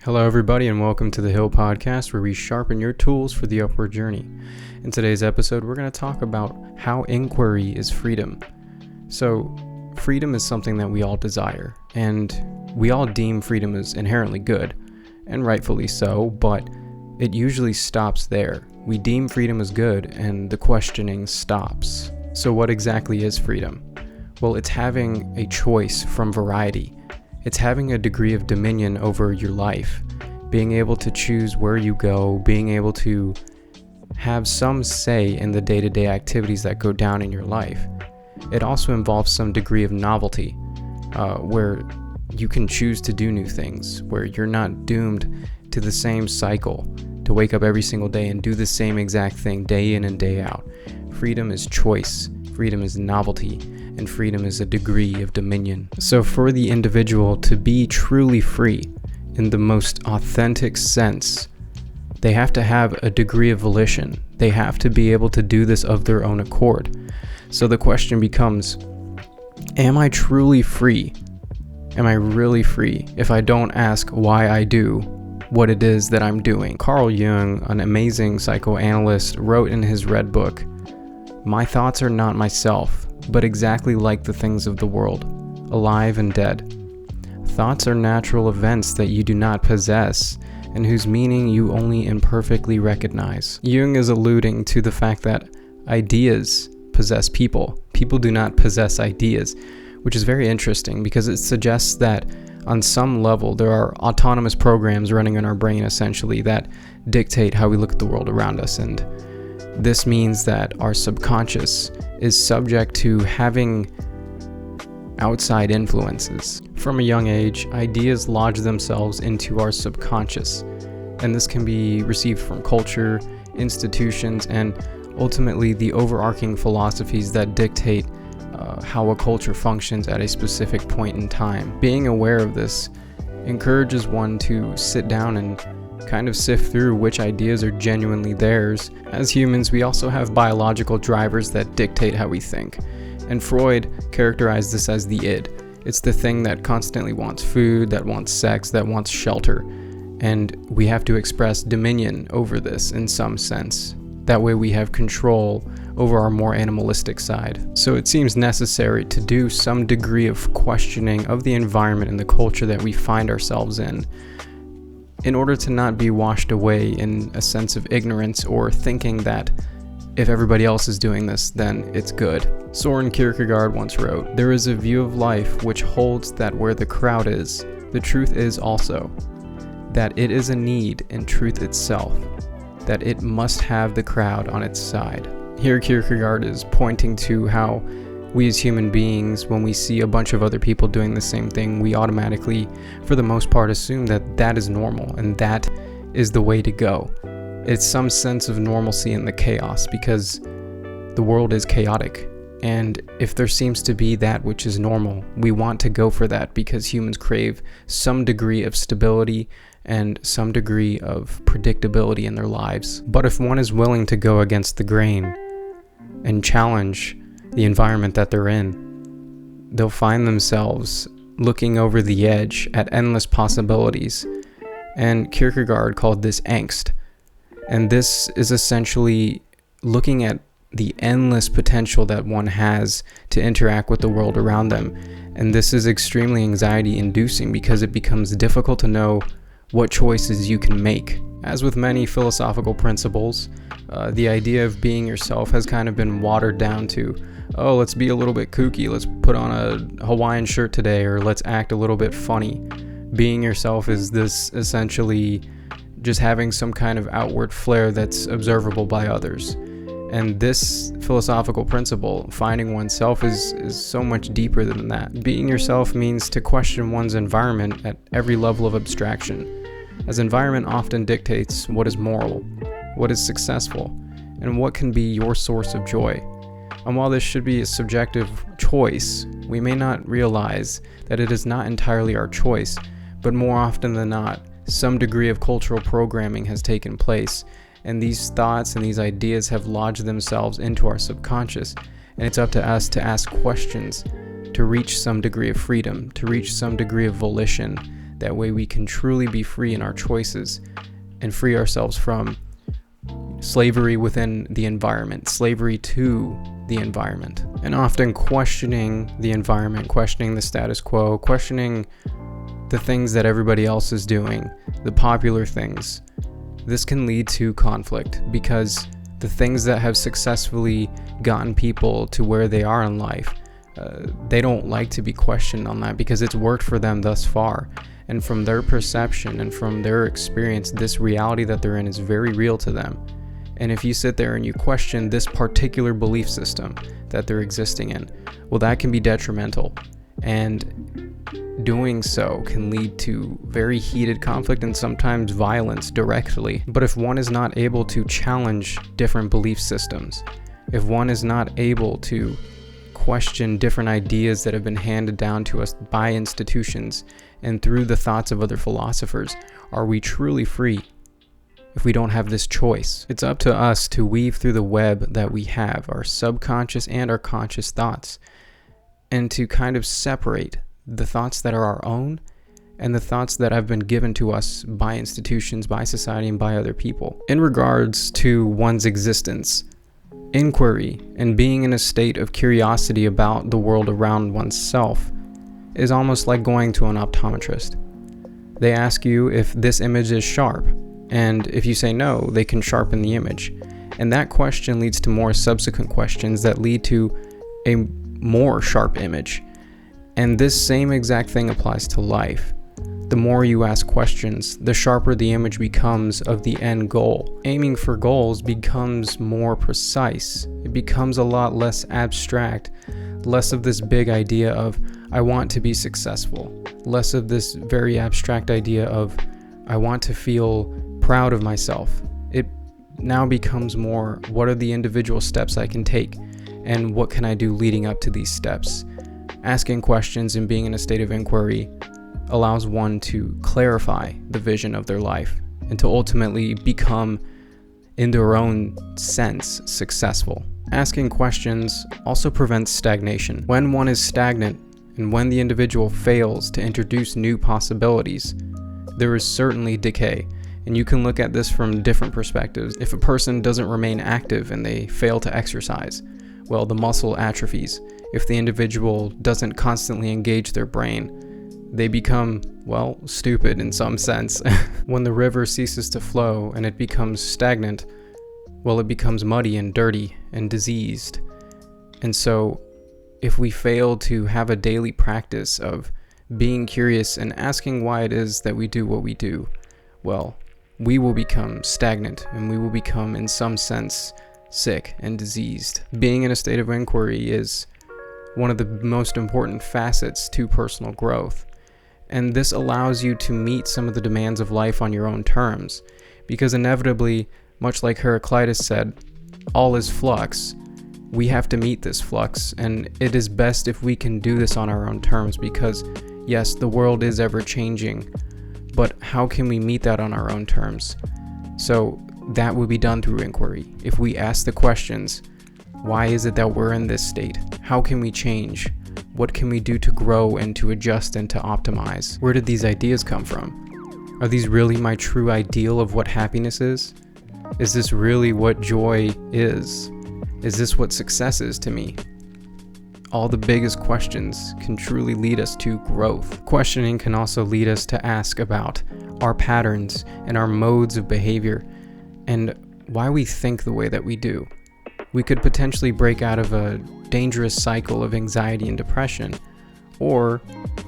Hello, everybody, and welcome to the Hill Podcast, where we sharpen your tools for the upward journey. In today's episode, we're going to talk about how inquiry is freedom. So, freedom is something that we all desire, and we all deem freedom as inherently good, and rightfully so, but it usually stops there. We deem freedom as good, and the questioning stops. So what exactly is freedom? Well, it's having a choice from variety. It's having a degree of dominion over your life, being able to choose where you go, being able to have some say in the day-to-day activities that go down in your life. It also involves some degree of novelty, where you can choose to do new things, where you're not doomed to the same cycle, to wake up every single day and do the same exact thing day in and day out. Freedom is choice, freedom is novelty, and freedom is a degree of dominion. So for the individual to be truly free in the most authentic sense, they have to have a degree of volition. They have to be able to do this of their own accord. So the question becomes, am I truly free? Am I really free if I don't ask why I do what it is that I'm doing? Carl Jung, an amazing psychoanalyst, wrote in his Red Book, "My thoughts are not myself, but exactly like the things of the world, alive and dead. Thoughts are natural events that you do not possess, and whose meaning you only imperfectly recognize." Jung is alluding to the fact that ideas possess people. People do not possess ideas, which is very interesting because it suggests that on some level there are autonomous programs running in our brain essentially that dictate how we look at the world around us, and this means that our subconscious is subject to having outside influences. From a young age, ideas lodge themselves into our subconscious, and this can be received from culture, institutions, and ultimately the overarching philosophies that dictate how a culture functions at a specific point in time. Being aware of this encourages one to sit down and kind of sift through which ideas are genuinely theirs. As humans, we also have biological drivers that dictate how we think, and Freud characterized this as the id. It's the thing that constantly wants food, that wants sex, that wants shelter, and we have to express dominion over this in some sense. That way we have control over our more animalistic side. So it seems necessary to do some degree of questioning of the environment and the culture that we find ourselves in order to not be washed away in a sense of ignorance or thinking that if everybody else is doing this, then it's good. Soren Kierkegaard once wrote, "There is a view of life which holds that where the crowd is, the truth is also, that it is a need in truth itself, that it must have the crowd on its side." Here Kierkegaard is pointing to how we as human beings, when we see a bunch of other people doing the same thing, we automatically, for the most part, assume that that is normal and that is the way to go. It's some sense of normalcy in the chaos because the world is chaotic. And if there seems to be that which is normal, we want to go for that because humans crave some degree of stability and some degree of predictability in their lives. But if one is willing to go against the grain and challenge the environment that they're in, they'll find themselves looking over the edge at endless possibilities. And Kierkegaard called this angst. And this is essentially looking at the endless potential that one has to interact with the world around them. And this is extremely anxiety-inducing because it becomes difficult to know what choices you can make. As with many philosophical principles, the idea of being yourself has kind of been watered down to, oh, let's be a little bit kooky, let's put on a Hawaiian shirt today, or let's act a little bit funny. Being yourself is this essentially just having some kind of outward flair that's observable by others. And this philosophical principle, finding oneself, is so much deeper than that. Being yourself means to question one's environment at every level of abstraction, as environment often dictates what is moral, what is successful, and what can be your source of joy. And while this should be a subjective choice, we may not realize that it is not entirely our choice, but more often than not, some degree of cultural programming has taken place, and these thoughts and these ideas have lodged themselves into our subconscious, and it's up to us to ask questions to reach some degree of freedom, to reach some degree of volition That way we can truly be free in our choices and free ourselves from slavery within the environment, slavery to the environment. And often questioning the environment, questioning the status quo, questioning the things that everybody else is doing, the popular things, this can lead to conflict, because the things that have successfully gotten people to where they are in life, they don't like to be questioned on that because it's worked for them thus far. And from their perception and from their experience, this reality that they're in is very real to them. And if you sit there and you question this particular belief system that they're existing in, well, that can be detrimental. And doing so can lead to very heated conflict and sometimes violence directly. But if one is not able to challenge different belief systems, if one is not able to question different ideas that have been handed down to us by institutions and through the thoughts of other philosophers, are we truly free if we don't have this choice? It's up to us to weave through the web that we have, our subconscious and our conscious thoughts, and to kind of separate the thoughts that are our own and the thoughts that have been given to us by institutions, by society, and by other people. In regards to one's existence, inquiry and being in a state of curiosity about the world around oneself is almost like going to an optometrist. They ask you if this image is sharp, and if you say no, they can sharpen the image. And that question leads to more subsequent questions that lead to a more sharp image. And this same exact thing applies to life. The more you ask questions, the sharper the image becomes of the end goal. Aiming for goals becomes more precise. It becomes a lot less abstract, less of this big idea of, I want to be successful, less of this very abstract idea of, I want to feel proud of myself. It now becomes more, what are the individual steps I can take, and what can I do leading up to these steps? Asking questions and being in a state of inquiry allows one to clarify the vision of their life and to ultimately become, in their own sense, successful. Asking questions also prevents stagnation. When one is stagnant and when the individual fails to introduce new possibilities, there is certainly decay. And you can look at this from different perspectives. If a person doesn't remain active and they fail to exercise, well, the muscle atrophies. If the individual doesn't constantly engage their brain, they become, well, stupid in some sense. When the river ceases to flow and it becomes stagnant, well, it becomes muddy and dirty and diseased. And so, if we fail to have a daily practice of being curious and asking why it is that we do what we do, well, we will become stagnant and we will become, in some sense, sick and diseased. Being in a state of inquiry is one of the most important facets to personal growth. And this allows you to meet some of the demands of life on your own terms. Because inevitably, much like Heraclitus said, all is flux. We have to meet this flux, and it is best if we can do this on our own terms, because yes, the world is ever changing, but how can we meet that on our own terms? So that will be done through inquiry. If we ask the questions, why is it that we're in this state? How can we change? What can we do to grow and to adjust and to optimize? Where did these ideas come from? Are these really my true ideal of what happiness is? Is this really what joy is? Is this what success is to me? All the biggest questions can truly lead us to growth. Questioning can also lead us to ask about our patterns and our modes of behavior and why we think the way that we do. We could potentially break out of a dangerous cycle of anxiety and depression, or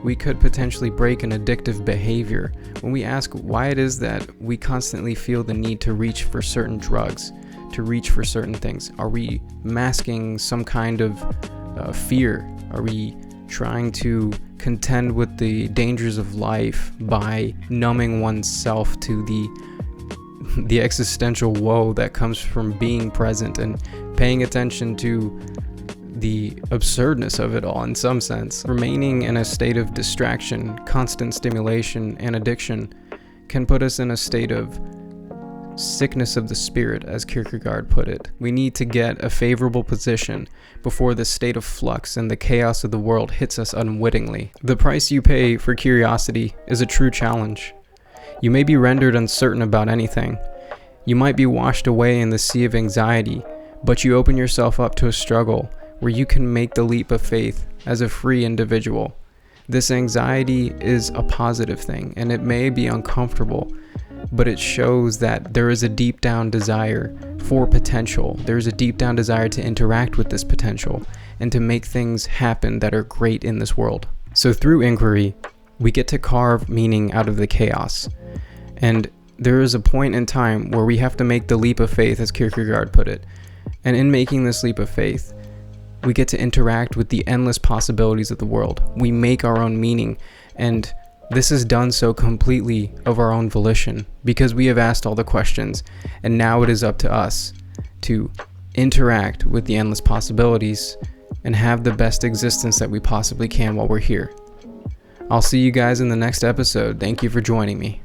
we could potentially break an addictive behavior when we ask why it is that we constantly feel the need to reach for certain drugs, to reach for certain things. Are we masking some kind of fear? Are we trying to contend with the dangers of life by numbing oneself to the existential woe that comes from being present and paying attention to the absurdness of it all in some sense? Remaining in a state of distraction, constant stimulation, and addiction can put us in a state of sickness of the spirit, as Kierkegaard put it. We need to get a favorable position before the state of flux and the chaos of the world hits us unwittingly. The price you pay for curiosity is a true challenge. You may be rendered uncertain about anything. You might be washed away in the sea of anxiety, but you open yourself up to a struggle where you can make the leap of faith as a free individual. This anxiety is a positive thing, and it may be uncomfortable, but it shows that there is a deep down desire for potential. There's a deep down desire to interact with this potential and to make things happen that are great in this world. So through inquiry, we get to carve meaning out of the chaos. And there is a point in time where we have to make the leap of faith, as Kierkegaard put it. And in making this leap of faith, we get to interact with the endless possibilities of the world. We make our own meaning, and this is done so completely of our own volition because we have asked all the questions, and now it is up to us to interact with the endless possibilities and have the best existence that we possibly can while we're here. I'll see you guys in the next episode. Thank you for joining me.